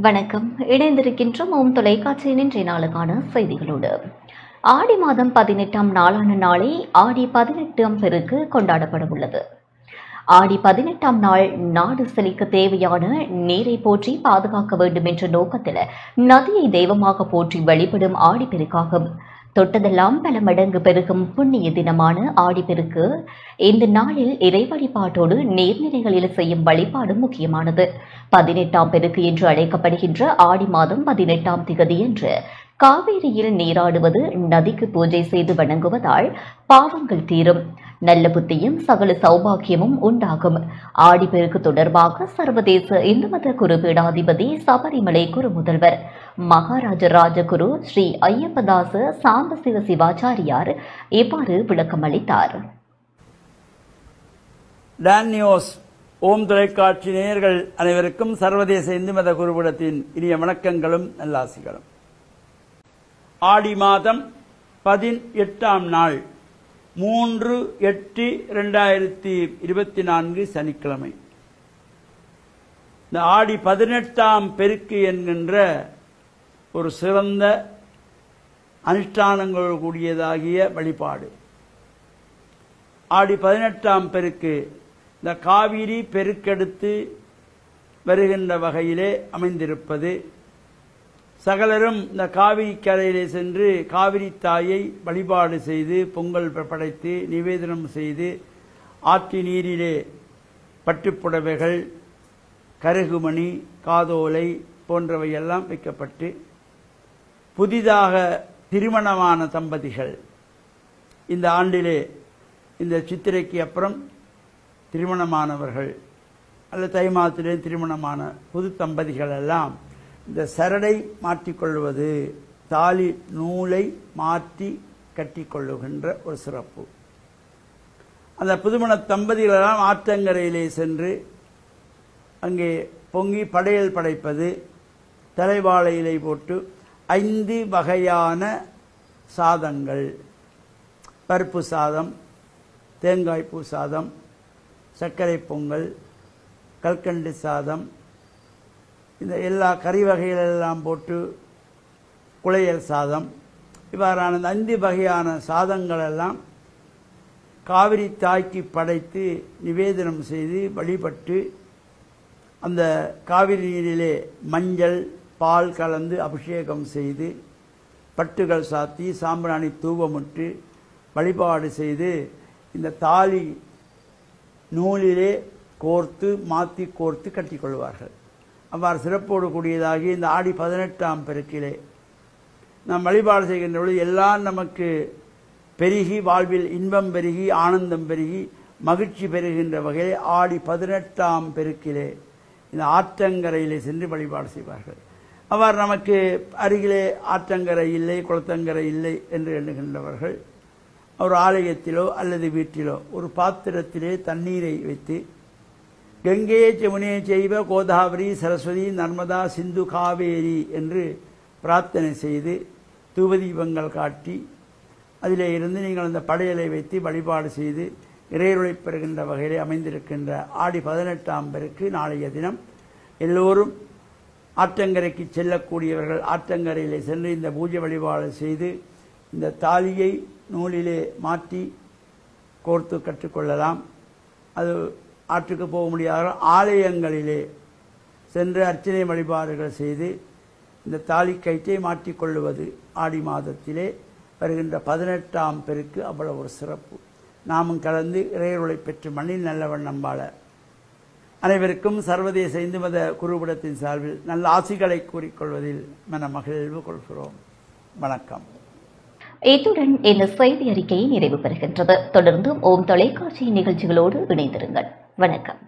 வணக்கம். இணைந்திருக்கின்றோம் ஓம் தொலைக்காட்சியின் இன்றைய நாளுக்கான செய்திகளோடு. ஆடி மாதம் 18ஆம் நாளான நாளை ஆடி 18ஆம் பெருக்கு கொண்டாடப்பட உள்ளது. ஆடி 18ஆம் நாள் நாடு செழிக்க தேவையான நீரை போற்றி பாதுகாக்க வேண்டும் என்ற நோக்கத்தில் நதியை தெய்வமாக போற்றி வழிபடும் ஆடிப்பெருக்காகும். தொட்டதெல்லாம் பல மடங்கு பெருகும் புண்ணிய தினமான ஆடிப்பெருக்கு இந்த நாளில் இறை வழிபாட்டோடு நீர்நிலைகளில் செய்யும் வழிபாடு முக்கியமானது. 18ஆம் பெருக்கு என்று அழைக்கப்படுகின்ற ஆடி மாதம் 18ஆம் திகதியன்று காவேரியில் நீராடுவது, நதிக்கு பூஜை செய்து வணங்குவதால் பாவங்கள் தீரும், நல்ல புத்தியும் சகல சௌபாக்கியமும் உண்டாகும். ஆடிப்பெருக்கு தொடர்பாக சர்வதேச இந்து மத குருபீடாதிபதி சபரிமலை குரு முதல்வர் மகாராஜ ராஜகுரு ஸ்ரீ ஐயப்பதாச சாம்பசிவ சிவாச்சாரியார் இவ்வாறு விளக்கம் அளித்தார். டான் நியூஸ் ஓம் தொலைக்காட்சி நேயர்கள் அனைவருக்கும் சர்வதேச இந்து மத குருபீடத்தின் இனிய வணக்கங்களும் நல்லாசிகளும். ஆடி மாதம் 18ஆம் நாள் 3/8/2024 சனிக்கிழமை. இந்த ஆடி 18ஆம் பெருக்கு என்கின்ற ஒரு சிறந்த அனுஷ்டானங்கள் கூடியதாகிய வழிபாடு. ஆடி 18ஆம் பெருக்கு இந்த காவிரி பெருக்கெடுத்து வருகின்ற வகையிலே அமைந்திருப்பது. சகலரும் இந்த காவிரி கரையிலே சென்று காவிரி தாயை வழிபாடு செய்து பொங்கல் படைத்து நிவேதனம் செய்து ஆற்று நீரிலே பட்டுப்புடவைகள், கருகுமணி, காதோலை போன்றவையெல்லாம் வைக்கப்பட்டு புதிதாக திருமணமான தம்பதிகள் இந்த ஆண்டிலே இந்த சித்திரைக்கு அப்புறம் திருமணமானவர்கள் அல்லது தை மாதத்திலே திருமணமான புது தம்பதிகள் எல்லாம் இந்த சரடை மாற்றிக்கொள்வது, தாலி நூலை மாற்றி கட்டிக்கொள்ளுகின்ற ஒரு சிறப்பு. அந்த புதுமண தம்பதிகளெல்லாம் ஆற்றங்கரையிலே சென்று அங்கே பொங்கி படையல் படைப்பது, தலைவாழை இலை போட்டு 5 வகையான சாதங்கள், பருப்பு சாதம், தேங்காய்ப்பூ சாதம், சர்க்கரை பொங்கல், கல்கண்டு சாதம், இந்த எல்லா கறி வகைகளெல்லாம் போட்டு குழையல் சாதம், இவ்வாறான 5 வகையான சாதங்களெல்லாம் காவிரி தாய்க்கு படைத்து நிவேதனம் செய்து வழிபட்டு அந்த காவிரி நீரிலே மஞ்சள் பால் கலந்து அபிஷேகம் செய்து பட்டுகள் சாத்தி சாம்பிராணி தூவமிட்டு வழிபாடு செய்து இந்த தாலி நூலிலே கோர்த்து மாற்றி கோர்த்து கட்டிக்கொள்வார்கள். அவ்வாறு சிறப்போடு கூடியதாகி இந்த ஆடி 18ஆம் பெருக்கிலே நாம் வழிபாடு செய்கின்ற பொழுது எல்லாம் நமக்கு பெருகி வாழ்வில் இன்பம் பெருகி ஆனந்தம் பெருகி மகிழ்ச்சி பெறுகின்ற வகையில் ஆடி 18ஆம் பெருக்கிலே இந்த ஆற்றங்கரையிலே சென்று வழிபாடு செய்வார்கள். அவ்வாறு நமக்கு அருகிலே ஆற்றங்கரை இல்லை, குளத்தங்கரை இல்லை என்று எண்ணுகின்றவர்கள் ஒரு ஆலயத்திலோ அல்லது வீட்டிலோ ஒரு பாத்திரத்திலே தண்ணீரை வைத்து கங்கே யமுனே செய்வ கோதாவரி சரஸ்வதி நர்மதா சிந்து காவேரி என்று பிரார்த்தனை செய்து தூபதீபங்கள் காட்டி அதிலே இருந்து நீங்கள் அந்த படையலை வைத்து வழிபாடு செய்து இறையருளை பெறுகின்ற வகையிலே அமைந்திருக்கின்ற ஆடி 18ஆம் பெருக்கு நாளைய தினம் எல்லோரும் ஆற்றங்கரைக்கு செல்லக்கூடியவர்கள் ஆற்றங்கரையிலே சென்று இந்த பூஜை வழிபாடு செய்து இந்த தாலியை நூலிலே மாற்றி கோர்த்து கற்றுக்கொள்ளலாம். அது ஆற்றுக்கு போக முடியாத ஆலயங்களிலே சென்று அர்ச்சனை வழிபாடுகள் செய்து இந்த தாலி கயிற்றை மாற்றிக்கொள்ளுவது ஆடி மாதத்திலே வருகின்ற 18ஆம் பெருக்கு அவ்வளவு ஒரு சிறப்பு. நாமும் கலந்து இறையருளை பெற்று மண்ணில் நல்ல வண்ணம் வாழ அனைவருக்கும் சர்வதேச இந்து மத குருபீடத்தின் சார்பில் நல்ல ஆசிகளை கூறிக்கொள்வதில் மன மகிழ்வு கொள்கிறோம். வணக்கம். இத்துடன் இந்த செய்தி அறிக்கையை நிறைவு பெறுகின்றது. தொடர்ந்து ஓம் தொலைக்காட்சி நிகழ்ச்சிகளோடு இணைந்திருங்கள். வணக்கம்.